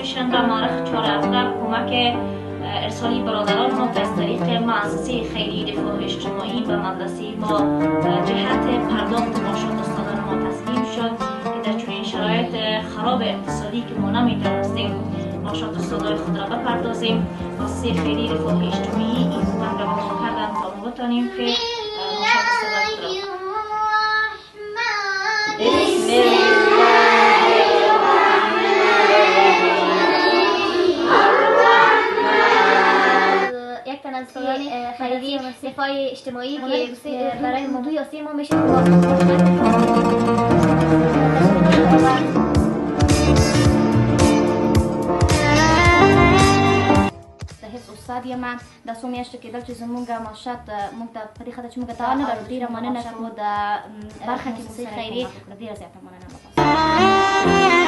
میشن و معرف 4 اغرب کمک ارسالی برادران ما از طریق مؤسسه خیریه دفاع اجتماعی به مدرسه ما جهت پرداخت معاشات استادان ما تسلیم شد که در چنین شرایط خراب اقتصادی که ما نمیتونستیم معاشات استادای خود را بپردازیم، مؤسسه خیریه دفاع اجتماعی این کمک را به ما کردن تا ما بتانیم که معاشات استادای خود را خیلی دفاع اجتماعی که برای موضوع یاسی ما میشه استادی من در سومیشت که دلچه زمونگا ماشات مونگا پدی خدا چه مونگا تا نبر دیر مانه نشود برخی که خیری دیر زیاد مانه نبود